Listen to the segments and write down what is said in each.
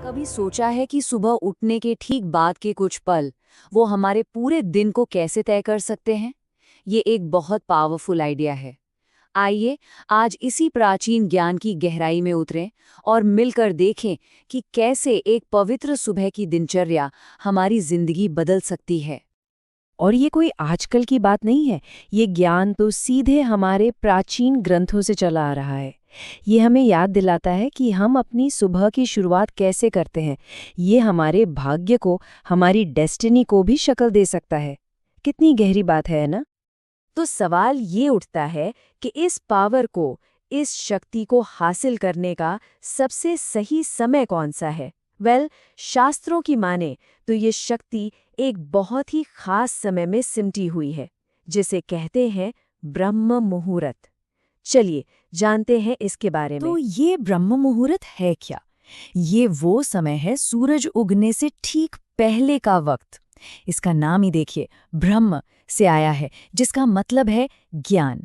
कभी सोचा है कि सुबह उठने के ठीक बाद के कुछ पल वो हमारे पूरे दिन को कैसे तय कर सकते हैं? ये एक बहुत पावरफुल आइडिया है। आइए आज इसी प्राचीन ज्ञान की गहराई में उतरें और मिलकर देखें कि कैसे एक पवित्र सुबह की दिनचर्या हमारी जिंदगी बदल सकती है। और ये कोई आजकल की बात नहीं है। ये ज्ञान तो सीधे हमारे प्राचीन ग्रंथों से चला आ रहा है। ये हमें याद दिलाता है कि हम अपनी सुबह की शुरुआत कैसे करते हैं। ये हमारे भाग्य को, हमारी डेस्टिनी को भी शक्ल दे सकता है। कितनी गहरी बात है ना? तो सवाल ये उठता है कि इस पावर को, इस शक्ति को हासिल करने का सबसे सही समय कौन सा है? शास्त्रों की माने तो ये शक्ति एक बहुत ही खास समय में सिमटी हुई है, जिसे कहते हैं ब्रह्म मुहूर्त। चलिए जानते हैं इसके बारे में। तो ये ब्रह्म मुहूर्त है क्या? ये वो समय है सूरज उगने से ठीक पहले का वक्त। इसका नाम ही देखिए, ब्रह्म से आया है, जिसका मतलब है ज्ञान।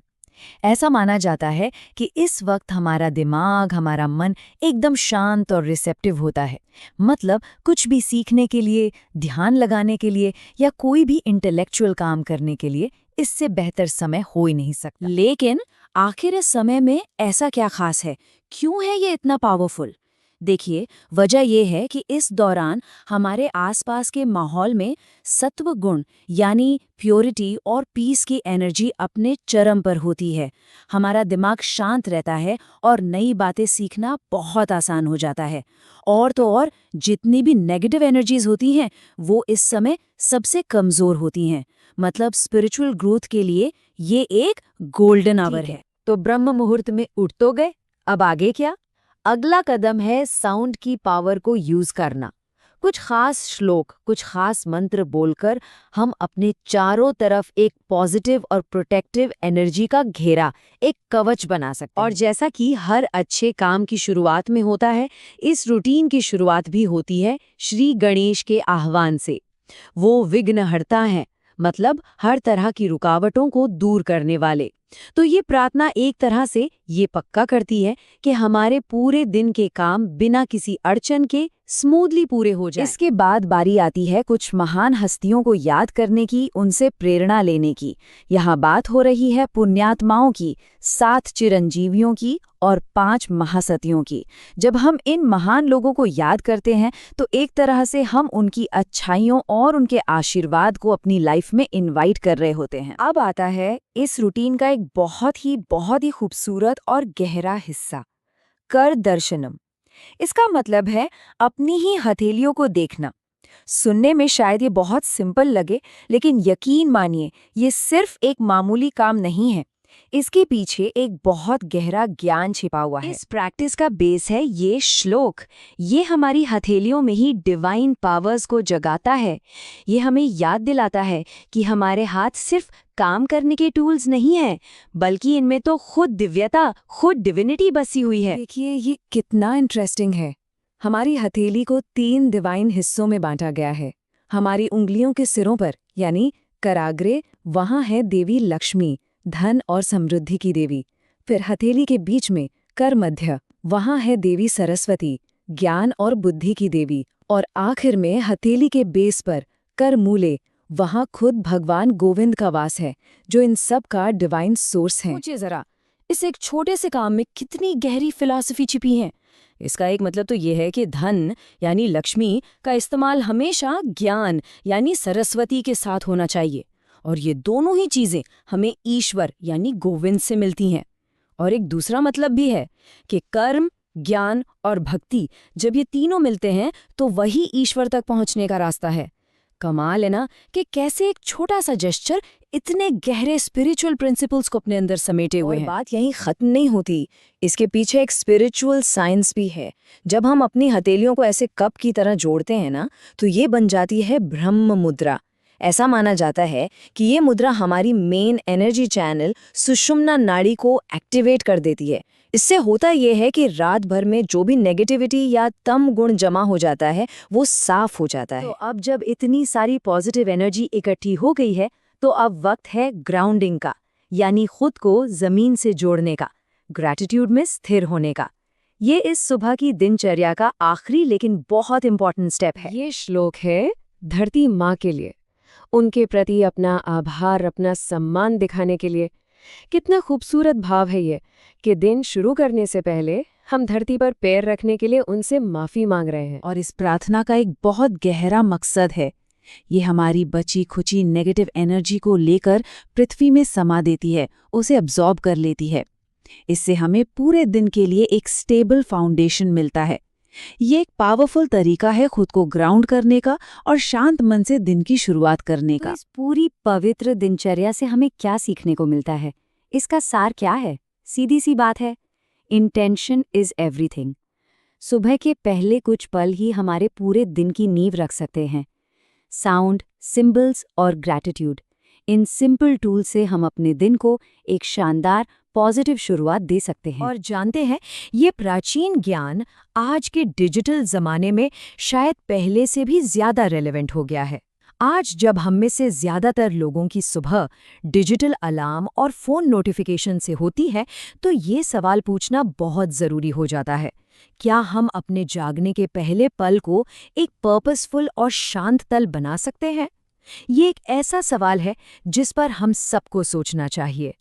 ऐसा माना जाता है कि इस वक्त हमारा दिमाग, हमारा मन एकदम शांत और रिसेप्टिव होता है। मतलब कुछ भी सीखने के लिए, ध्यान लगाने के लिए या कोई भी इंटेलेक्चुअल काम करने के लिए इससे बेहतर समय हो ही नहीं सकता। लेकिन आखिर इस समय में ऐसा क्या खास है? क्यों है ये इतना पावरफुल? देखिए, वजह यह है कि इस दौरान हमारे आसपास के माहौल में सत्व गुण यानी प्योरिटी और पीस की एनर्जी अपने चरम पर होती है। हमारा दिमाग शांत रहता है और नई बातें सीखना बहुत आसान हो जाता है। और तो और जितनी भी नेगेटिव एनर्जीज होती हैं वो इस समय सबसे कमज़ोर होती हैं। मतलब स्पिरिचुअल ग्रोथ के लिए ये एक गोल्डन आवर है। तो ब्रह्म मुहूर्त में उठ तो गए, अब आगे क्या? अगला कदम है साउंड की पावर को यूज करना। कुछ खास श्लोक, कुछ खास मंत्र बोलकर हम अपने चारों तरफ एक पॉजिटिव और प्रोटेक्टिव एनर्जी का घेरा, एक कवच बना सकते हैं। और जैसा कि हर अच्छे काम की शुरुआत में होता है, इस रूटीन की शुरुआत भी होती है श्री गणेश के आह्वान से। वो विघ्नहर्ता हैं, मतलब हर तरह की रुकावटों को दूर करने वाले। तो ये प्रार्थना एक तरह से ये पक्का करती है कि हमारे पूरे दिन के काम बिना किसी अड़चन के स्मूथली पूरे हो जाएं। इसके बाद बारी आती है कुछ महान हस्तियों को याद करने की, उनसे प्रेरणा लेने की। यहाँ बात हो रही है पुण्यात्माओं की, 7 चिरंजीवियों की और 5 महासतियों की। जब हम इन महान लोगों को याद करते हैं तो एक तरह से हम उनकी अच्छाइयों और उनके आशीर्वाद को अपनी लाइफ में इनवाइट कर रहे होते हैं। अब आता है इस रूटीन का एक बहुत ही खूबसूरत और गहरा हिस्सा, कर दर्शनम। इसका मतलब है अपनी ही हथेलियों को देखना। सुनने में शायद ये बहुत सिंपल लगे, लेकिन यकीन मानिए ये सिर्फ एक मामूली काम नहीं है। इसके पीछे एक बहुत गहरा ज्ञान छिपा हुआ है। इस प्रैक्टिस का बेस है ये श्लोक। ये हमारी हथेलियों में ही डिवाइन पावर्स को जगाता है। ये हमें याद दिलाता है कि हमारे हाथ सिर्फ काम करने के टूल्स नहीं हैं, बल्कि इनमें तो खुद दिव्यता, खुद डिविनिटी बसी हुई है। देखिए ये कितना इंटरेस्टिंग है। हमारी हथेली को 3 डिवाइन हिस्सों में बांटा गया है। हमारी उंगलियों के सिरों पर यानी कराग्रे, वहाँ है देवी लक्ष्मी, धन और समृद्धि की देवी। फिर हथेली के बीच में कर मध्य, वहाँ है देवी सरस्वती, ज्ञान और बुद्धि की देवी। और आखिर में हथेली के बेस पर कर मूले, वहाँ खुद भगवान गोविंद का वास है, जो इन सब का डिवाइन सोर्स है। सोचिए जरा, इस एक छोटे से काम में कितनी गहरी फिलॉसफी छिपी है। इसका एक मतलब तो ये है कि धन यानी लक्ष्मी का इस्तेमाल हमेशा ज्ञान यानी सरस्वती के साथ होना चाहिए। और ये दोनों ही चीजें हमें ईश्वर यानी गोविंद से मिलती हैं। और एक दूसरा मतलब भी है कि कर्म, ज्ञान और भक्ति, जब ये तीनों मिलते हैं तो वही ईश्वर तक पहुंचने का रास्ता है। कमाल है ना कि कैसे एक छोटा सा जेस्चर इतने गहरे स्पिरिचुअल प्रिंसिपल्स को अपने अंदर समेटे हुए हैं। बात यहीं खत्म नहीं होती, इसके पीछे एक स्पिरिचुअल साइंस भी है। जब हम अपनी हथेलियों को ऐसे कप की तरह जोड़ते हैं ना, तो ये बन जाती है ब्रह्म मुद्रा। ऐसा माना जाता है कि ये मुद्रा हमारी मेन एनर्जी चैनल सुषुम्ना नाड़ी को एक्टिवेट कर देती है। इससे होता यह है कि रात भर में जो भी नेगेटिविटी या तम गुण जमा हो जाता है वो साफ हो जाता है। तो अब जब इतनी सारी पॉजिटिव एनर्जी इकट्ठी हो गई है तो अब वक्त है ग्राउंडिंग का, यानी खुद को जमीन से जोड़ने का, ग्रैटिट्यूड में स्थिर होने का। ये इस सुबह की दिनचर्या का आखिरी लेकिन बहुत इंपॉर्टेंट स्टेप है। ये श्लोक है धरती माँ के लिए, उनके प्रति अपना आभार, अपना सम्मान दिखाने के लिए। कितना खूबसूरत भाव है ये कि दिन शुरू करने से पहले हम धरती पर पैर रखने के लिए उनसे माफ़ी मांग रहे हैं। और इस प्रार्थना का एक बहुत गहरा मकसद है। ये हमारी बची खुची नेगेटिव एनर्जी को लेकर पृथ्वी में समा देती है, उसे अब्जॉर्ब कर लेती है। इससे हमें पूरे दिन के लिए एक स्टेबल फाउंडेशन मिलता है। ये एक पावरफुल तरीका है खुद को ग्राउंड करने का और शांत मन से दिन की शुरुआत करने का। तो इस पूरी पवित्र दिनचर्या से हमें क्या सीखने को मिलता है? इसका सार क्या है? सीधी सी बात है, इंटेंशन इज एवरीथिंग। सुबह के पहले कुछ पल ही हमारे पूरे दिन की नींव रख सकते हैं। साउंड, सिंबल्स और ग्रैटिट्यूड, इन सिंपल टूल से हम अपने दिन को एक शानदार पॉजिटिव शुरुआत दे सकते हैं। और जानते हैं, ये प्राचीन ज्ञान आज के डिजिटल जमाने में शायद पहले से भी ज्यादा रेलेवेंट हो गया है। आज जब हम में से ज्यादातर लोगों की सुबह डिजिटल अलार्म और फोन नोटिफिकेशन से होती है, तो ये सवाल पूछना बहुत जरूरी हो जाता है, क्या हम अपने जागने के पहले पल को एक पर्पसफुल और शांत तल बना सकते हैं? ये एक ऐसा सवाल है जिस पर हम सबको सोचना चाहिए।